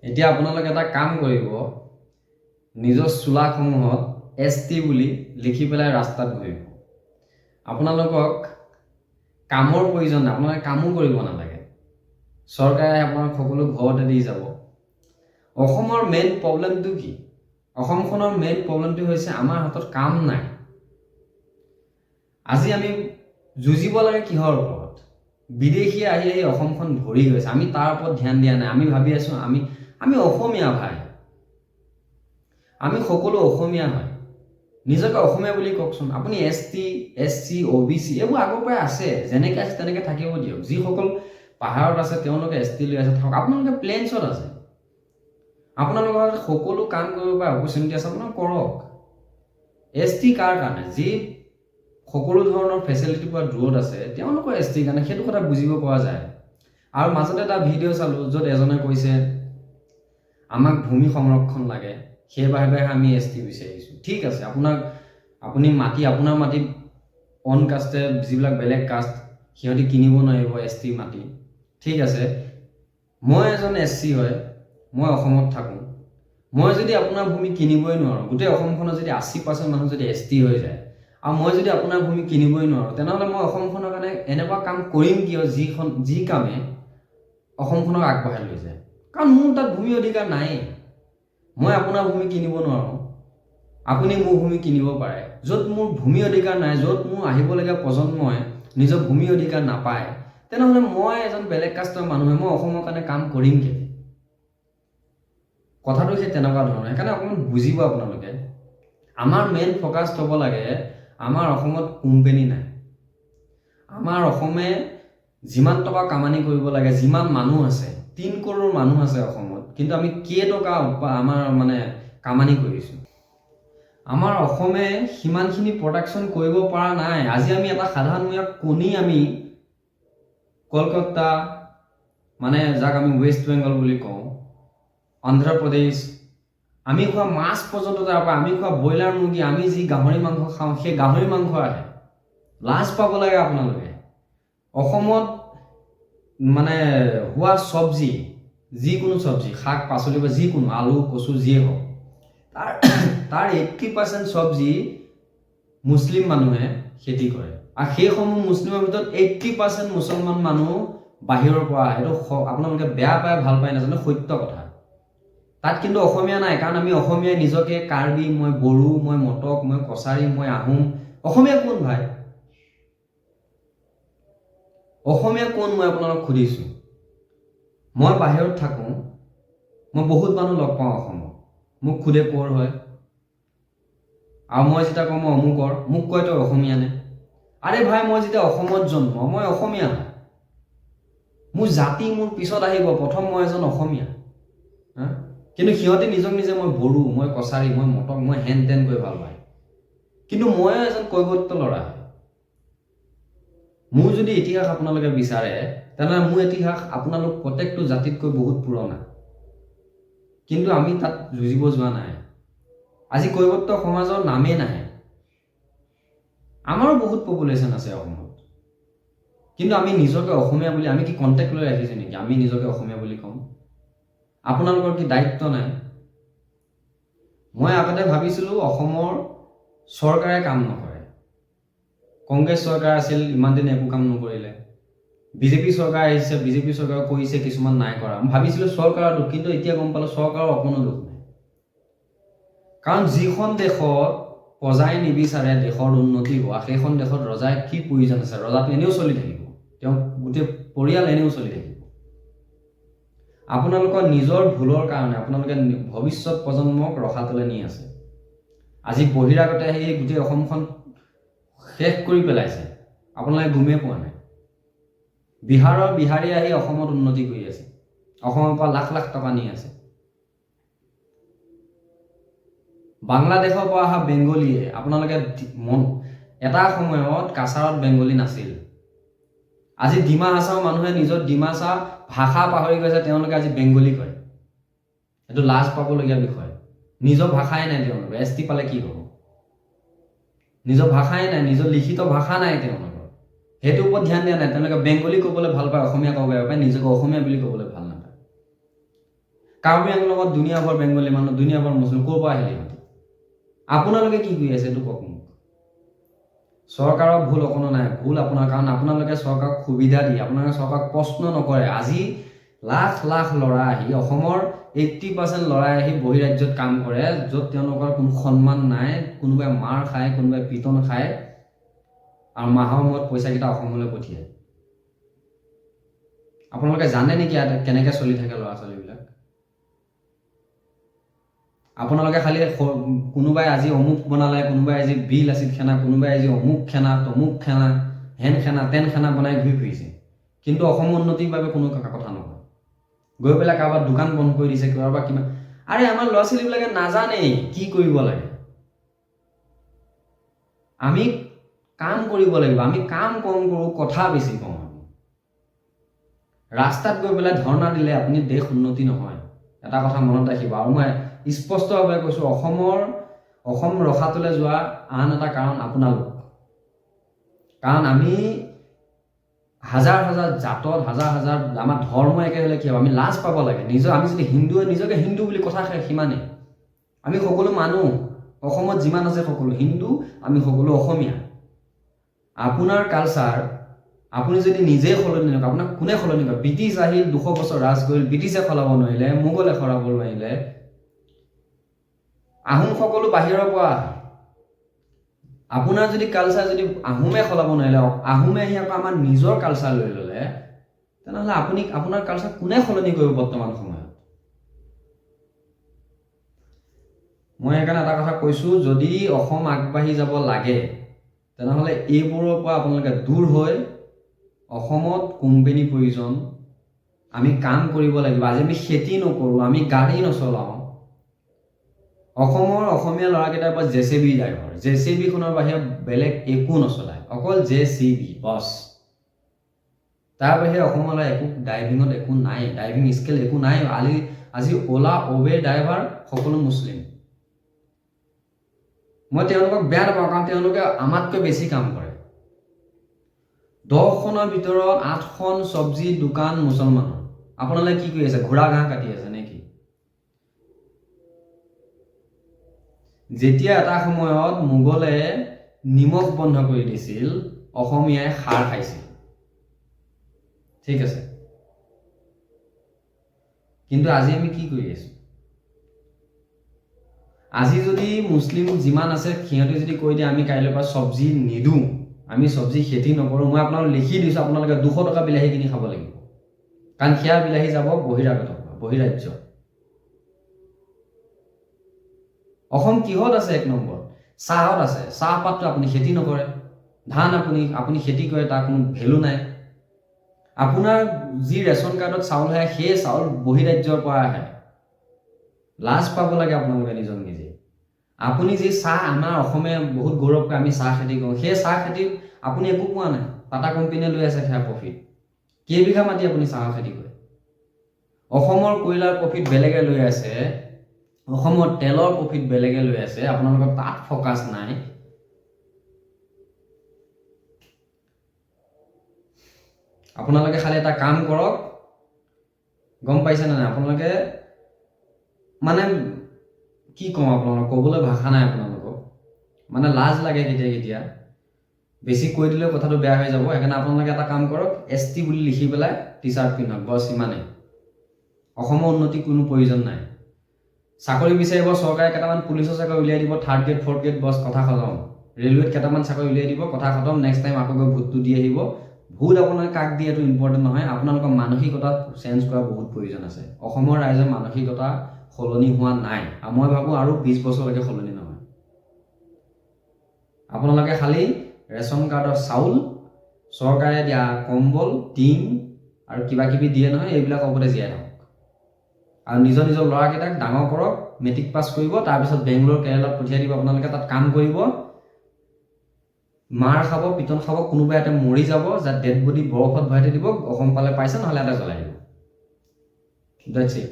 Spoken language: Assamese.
এতিয়া আপোনালোকে এটা কাম কৰিব, নিজৰ চোলাসমূহত ST বুলি লিখি পেলাই ৰাস্তাত ঘূৰিব। আপোনালোকক কামৰ প্ৰয়োজন নাই, আপোনালোকে কামো কৰিব নালাগে। চৰকাৰে আপোনাক সকলো ঘৰতে দি যাব। অসমৰ মেইন প্ৰব্লেমটো কি? অসমখনৰ মেইন প্ৰব্লেমটো হৈছে আমাৰ হাতত কাম নাই। আজি আমি যুঁজিব লাগে কিহৰ ওপৰত? বিদেশী আহি অসমখন ভৰি গৈছে, আমি তাৰ ওপৰত ধ্যান দিয়া নাই। আমি ভাবি আছো আমি অসমীয়া ভাই, আমি সকলো অসমীয়া হয়, নিজকে অসমীয়া বুলি কওকচোন। আপুনি ST SC OBC এইবোৰ আগৰ পৰাই আছে, যেনেকৈ আছে তেনেকৈ থাকিব দিয়ক। যিসকল পাহাৰত আছে তেওঁলোকে ST লৈ আছে, থাকক। আপোনালোকে প্লেনছত আছে, আপোনালোকৰ সকলো কাম কৰিব পৰা অপৰচুনিটি আছে, আপোনালোকে কৰক। ST কাৰ কাৰণে? যি সকলো ধৰণৰ ফেচিলিটি পৰা দূৰত আছে তেওঁলোকৰ ST কাৰণে, সেইটো কথা বুজিব পৰা যায়। আৰু মাজতে এটা ভিডিঅ' চালোঁ য'ত এজনে কৈছে আমাক ভূমি সংৰক্ষণ লাগে, সেইবাবে আমি ST বিচাৰিছোঁ। ঠিক আছে, আপুনি আপোনাৰ মাটি অন কাষ্টে, যিবিলাক বেলেগ কাষ্ট সিহঁতি কিনিব নোৱাৰিব ST মাটি, ঠিক আছে। মই এজন SC হয়, মই অসমত থাকোঁ। মই যদি আপোনাৰ ভূমি কিনিবই নোৱাৰোঁ, গোটেই অসমখনৰ যদি 80% মানুহ যদি ST হৈ যায়, আৰু মই যদি আপোনাৰ ভূমি কিনিবই নোৱাৰোঁ, তেনেহ'লে মই অসমখনৰ কাৰণে এনেকুৱা কাম কৰিম কিয় যি কামে অসমখনক আগবঢ়াই লৈ যায়? কাৰণ মোৰ তাত ভূমি অধিকাৰ নাই। মই আপোনাৰ ভূমি কিনিব নোৱাৰোঁ, আপুনি মোৰ ভূমি কিনিব পাৰে। য'ত মোৰ ভূমি অধিকাৰ নাই, য'ত মোৰ আহিবলগীয়া প্ৰজন্মই নিজৰ ভূমি অধিকাৰ নাপায়, তেনেহ'লে মই এজন বেলেগ কাষ্টৰ মানুহে মই অসমৰ কাৰণে কাম কৰিম কি? কথাটো সেই তেনেকুৱা ধৰণৰ। সেইকাৰণে অকণমান বুজিব আপোনালোকে। আমাৰ মেইন ফ'কাছ হ'ব লাগে, আমাৰ অসমত কোম্পেনী নাই। আমাৰ অসমে যিমান টকা কামানি কৰিব লাগে, যিমান মানুহ আছে, 3 কৰোৰ মানুহ আছে অসমত, কিন্তু আমি কেইটকা আমাৰ কামানি কৰিছোঁ? আমাৰ অসমে সিমানখিনি প্ৰডাকশ্যন কৰিব পৰা নাই। আজি আমি এটা সাধাৰণমূলীয়া কণী আমি কলকাতা, যাক আমি ৱেষ্ট বেংগল বুলি কওঁ, অন্ধ্ৰপ্ৰদেশ, আমি খোৱা মাছ পৰ্যন্ত তাৰ পৰা, আমি খোৱা ব্ৰইলাৰ মুৰ্গী, আমি যি গাহৰি মাংস খাওঁ, সেই গাহৰি মাংস আহে। লাজ পাব লাগে আপোনালোকে। অসমত হোৱা চব্জি, যিকোনো চব্জি, শাক পাচলি বা যিকোনো আলু কচু যিয়ে হওক, তাৰ 80% চব্জি মুছলিম মানুহে খেতি কৰে। আৰু সেইসমূহ মুছলিমৰ ভিতৰত 80% মুছলমান মানুহ বাহিৰৰ পৰা আহে। এইটো আপোনালোকে বেয়া পায় ভাল পায় নাজানো, সত্য কথা। তাত কিন্তু অসমীয়া নাই, কাৰণ আমি অসমীয়াই নিজকে কাৰ্বি, মই বড়ো, মই মটক, মই কছাৰী, মই আহোম। অসমীয়া কোন ভাই? অসমীয়া কোন মই আপোনালোক সুধিছোঁ। মই বাহিৰত থাকোঁ, মই বহুত মানুহ লগ পাওঁ অসমত, মোক সোধে ক'ৰ হয়, আৰু মই যেতিয়া কওঁ মই অমুকৰ, মোক কয় তই অসমীয়া নে? আৰে ভাই, মই যেতিয়া অসমত জন্ম, মই অসমীয়া। মোৰ জাতি মোৰ পিছত আহিব, প্ৰথম মই এজন অসমীয়া। কিন্তু সিহঁতে নিজক নিজে মই বড়ো, মই কছাৰী, মই মটক, মই হেন তেন কৈ ভাল পায়। কিন্তু ময়ো এজন কৈৱৰ্ত ল'ৰা। মোৰ যদি ইতিহাস আপোনালোকে বিচাৰে, তেনেহ'লে মোৰ ইতিহাস আপোনালোক প্ৰত্যেকটো জাতিতকৈ বহুত পুৰণা। কিন্তু আমি তাত যুঁজিব যোৱা নাই। আজি কৈৱৰ্ত সমাজৰ নামেই নাহে। আমাৰো বহুত পপুলেশ্যন আছে অসমত, কিন্তু আমি নিজকে অসমীয়া বুলি আমি কি কণ্টেক্ট লৈ ৰাখিছোঁ নেকি? আমি নিজকে অসমীয়া বুলি কওঁ। আপোনালোকৰ কি দায়িত্ব নাই? মই আগতে ভাবিছিলোঁ অসমৰ চৰকাৰে কাম নকৰে। কংগ্ৰেছ চৰকাৰ আছিল, ইমান দিন একো কাম নকৰিলে। বিজেপি চৰকাৰ আহিছে, বিজেপি চৰকাৰ কৰিছে, কিছুমান নাই কৰা। মই ভাবিছিলোঁ চৰকাৰৰ দুখ, কিন্তু এতিয়া গম পালোঁ চৰকাৰৰ অকণো দুখ নাই। কাৰণ যিখন দেশত প্ৰজাই নিবিচাৰে দেশৰ উন্নতি হোৱা, সেইখন দেশত ৰজাৰ কি প্ৰয়োজন আছে? ৰজাটো এনেও চলি থাকিব, তেওঁ গোটেই পৰিয়াল এনেও চলি থাকিব। আপোনালোকৰ নিজৰ ভুলৰ কাৰণে আপোনালোকে ভৱিষ্যত প্ৰজন্মক ৰখাতলৈ নি আছে। আজি বহিৰাগতে আহি গোটেই অসমখন শেষ কৰি পেলাইছে, আপোনালোকে গমেই পোৱা নাই। বিহাৰৰ বিহাৰী আহি অসমত উন্নতি কৰি আছে, অসমৰ পৰা লাখ লাখ টকা নি আছে। বাংলাদেশৰ পৰা অহা বেংগলীয়ে, আপোনালোকে এটা সময়ত কাছাৰত বেংগলী নাছিল। আজি ডিমা হাছাওৰ মানুহে নিজৰ ডিমাচা ভাষা পাহৰি গৈছে, তেওঁলোকে আজি বেংগলী কয়। এইটো লাজ পাবলগীয়া বিষয়। নিজৰ ভাষাই নাই তেওঁলোকৰ, ST পালে কি হ'ব? নিজৰ ভাষাই নাই, নিজৰ লিখিত ভাষা নাই তেওঁলোকৰ। সেইটোৰ ওপৰত ধ্যান দিয়া নাই। তেওঁলোকে বেংগলী ক'বলৈ ভাল পায়, অসমীয়া ক'ব বেয়া পায়, নিজকে অসমীয়া বুলি ক'বলৈ ভাল নাপায়। কাৰ্বি আংলঙত দুনিয়াভৰ বেংগলী মানুহ, দুনিয়াভৰ মুছলিম, ক'ৰ পৰা আহিলে সিহঁতি? আপোনালোকে কি কৰি আছে এইটো কওক মোক। চৰকাৰৰ ভুল অকণো নাই, ভুল আপোনাৰ, কাৰণ আপোনালোকে চৰকাৰক সুবিধা দিয়ে, আপোনালোকে চৰকাৰক প্ৰশ্ন নকৰে। আজি লাখ লাখ ল'ৰা আহি, অসমৰ 80% ল'ৰাই আহি বহিৰাজ্যত কাম কৰে, য'ত তেওঁলোকৰ কোনো সন্মান নাই, কোনোবাই মাৰ খায়, কোনোবাই পিটন খায়, আৰু মাহৰ মূৰত পইচাকেইটা অসমলৈ পঠিয়ায়। আপোনালোকে জানে নেকি ইয়াত কেনেকৈ চলি থাকে ল'ৰা ছোৱালীবিলাক? আপোনালোকে খালি কোনোবাই আজি অমুক বনালে, কোনোবাই আজি বিল আছিল খানা, কোনোবাই আজি অমুক খানা, তমুক খানা, হেন খানা, তেন খানা বনাই ঘূৰি ফুৰিছে, কিন্তু অসম উন্নতিৰ বাবে কোনো কথা নকয়। গৈ পেলাই কাৰোবাৰ দোকান বন্ধ কৰি দিছে, কাৰোবাৰ কিমান। আৰে আমাৰ ল'ৰা ছোৱালীবিলাকে নাজানেই কি কৰিব লাগে। আমি কাম কৰিব লাগিব, আমি কাম কম কৰোঁ, কথা বেছি কওঁ। ৰাস্তাত গৈ পেলাই ধৰ্ণা দিলে আপুনি দেশ উন্নতি নহয়, এটা কথা মনত ৰাখিব। আৰু মই স্পষ্টভাৱে কৈছোঁ, অসম ৰখাটোলৈ যোৱা আন এটা কাৰণ আপোনালোক। কাৰণ আমি হাজাৰ হাজাৰ জাতত, হাজাৰ হাজাৰ আমাৰ ধৰ্ম একে হ'লে কি হ'ব? আমি লাজ পাব লাগে। আমি যদি হিন্দুৱে নিজকে হিন্দু বুলি কথা সিমানেই। আমি সকলো মানুহ, অসমত যিমান আছে সকলো হিন্দু, আমি সকলো অসমীয়া। আপোনাৰ কালচাৰ আপুনি যদি নিজে সলনি নকৰে, আপোনাক কোনে সলনি কৰে? ব্ৰিটিছ আহিল, 200 বছৰ ৰাজ কৰিল, ব্ৰিটিছে সলাব নোৱাৰিলে, মোগলে সলাব নোৱাৰিলে, আহোমসকলো বাহিৰৰ পৰা আহে। আপোনাৰ যদি কালচাৰ যদি আহোমে সলাব নোৱাৰিলে, আহোমে আহি আকৌ আমাৰ নিজৰ কালচাৰ লৈ ল'লে, তেনেহ'লে আপোনাৰ কালচাৰ কোনে সলনি কৰিব বৰ্তমান সময়ত? মই সেইকাৰণে এটা কথা কৈছোঁ, যদি অসম আগবাঢ়ি যাব লাগে, তেনেহ'লে এইবোৰৰ পৰা আপোনালোকে দূৰ হৈ অসমত কোম্পানী প্ৰয়োজন, আমি কাম কৰিব লাগিব। আজি আমি খেতি নকৰোঁ, আমি গাড়ী নচলাওঁ। অসমীয়া ল'ৰাকেইটাৰ পৰা JCB ড্ৰাইভাৰ, JCBখনৰ বাহিৰে বেলেগ একো নচলায়, অকল JCB বছ। তাৰ বাহিৰে অসমলৈ একো ড্ৰাইভিঙত একো নাই, ড্ৰাইভিং স্কিল একো নাই। আজি অ'লা উবেৰ ড্ৰাইভাৰ সকলো মুছলিম। মই তেওঁলোকক বেয়া নাপাওঁ, কাৰণ তেওঁলোকে আমাতকৈ বেছি কাম কৰে। 10খনৰ ভিতৰত 8খন চব্জি দোকান মুছলমানৰ। আপোনালোকে কি কৰি আছে? ঘোঁৰা ঘাঁহ কাটি আছে নেকি? যেতিয়া এটা সময়ত মোগলে নিমখ বন্ধ কৰি দিছিল, অসমীয়াই খাৰ খাইছিল, ঠিক আছে। কিন্তু আজি আমি কি কৰি আছো? আজি যদি মুছলিম যিমান আছে সিহঁতে যদি কৈ দিয়ে আমি কাইলৈৰ পৰা চব্জি নিদিওঁ, আমি চব্জি খেতি নকৰোঁ, মই আপোনালোক লিখি দিছোঁ, আপোনালোকে 200 টকা বিলাহী কিনি খাব লাগিব, কাৰণ সেয়া বিলাহী যাব বহিৰাজ্য। অসম কিহত আছে? 1 নম্বৰ চাহত আছে। চাহপাতটো আপুনি খেতি নকৰে, ধান আপুনি খেতি কৰে, তাৰ কোনো ভেলু নাই। আপোনাৰ যি ৰেচন কাৰ্ডত চাউল আহে, সেই চাউল বহিৰাজ্যৰ পৰা আহে। লাজ পাব লাগে আপোনালোকে নিজক নিজে। আপুনি যি চাহ, আমাৰ অসমে বহুত গৌৰৱ কৰে আমি চাহ খেতি কৰোঁ, সেই চাহ খেতিত আপুনি একো পোৱা নাই। টাটা কোম্পানীয়ে লৈ আছে সেয়া প্ৰফিট। কেইবিঘা মাটি আপুনি চাহৰ খেতি কৰে? অসমৰ কয়লাৰ প্ৰফিট বেলেগে লৈ আছে, অসমৰ তেলৰ প্ৰফিট বেলেগে লৈ আছে, আপোনালোকৰ তাত ফ'কাছ নাই। আপোনালোকে খালি এটা কাম কৰক, গম পাইছে নে নাই? আপোনালোকে মানে কি কওঁ আপোনালোকক, ক'বলৈ ভাষা নাই আপোনালোকক, মানে লাজ লাগে কেতিয়া বেছি কৈ দিলেও কথাটো বেয়া হৈ যাব। সেইকাৰণে আপোনালোকে এটা কাম কৰক, ST বুলি লিখি পেলাই টি-চাৰ্ট পিন্ধক, বছ ইমানেই। অসমৰ উন্নতি কোনো প্ৰয়োজন নাই। চাকৰি বিচাৰিব চৰকাৰে, কেইটামান পুলিচৰ চাকৰি উলিয়াই দিব, 3rd গ্ৰেড 4th গ্ৰেড, বছ কথা খতম। ৰেলৱেত কেইটামান চাকৰি উলিয়াই দিব, কথা খতম। নেক্সট টাইম আকৌ গৈ ভোটটো দি আহিব। ভোট আপোনালোকে কাক দিয়ে এইটো ইম্পৰ্টেণ্ট নহয়, আপোনালোকৰ মানসিকতা চেঞ্জ কৰা বহুত প্ৰয়োজন আছে। অসমৰ ৰাইজৰ মানসিকতা সলনি হোৱা নাই, আৰু মই ভাবোঁ আৰু 20 বছৰলৈকে সলনি নহয়। আপোনালোকে খালি ৰেচন কাৰ্ডৰ চাউল, চৰকাৰে দিয়া কম্বল, টিং আৰু কিবা কিবি দিয়ে নহয়, এইবিলাকৰ ওপৰতে জীয়াই থাকক। আৰু নিজৰ ল'ৰাকেইটাক ডাঙৰ কৰক, মেট্ৰিক পাছ কৰিব, তাৰপিছত বেংগলোৰ কেৰেলাত পঠিয়াই দিব। আপোনালোকে তাত কাম কৰিব, মাৰ খাব, পিটন খাব, কোনোবা এটা মৰি যাব, যাত ডেড বডি বৰফত ভৰাই থৈ দিব, অসম পালে পাইছে, নহ'লে এটা জ্বলাই দিব। That's it.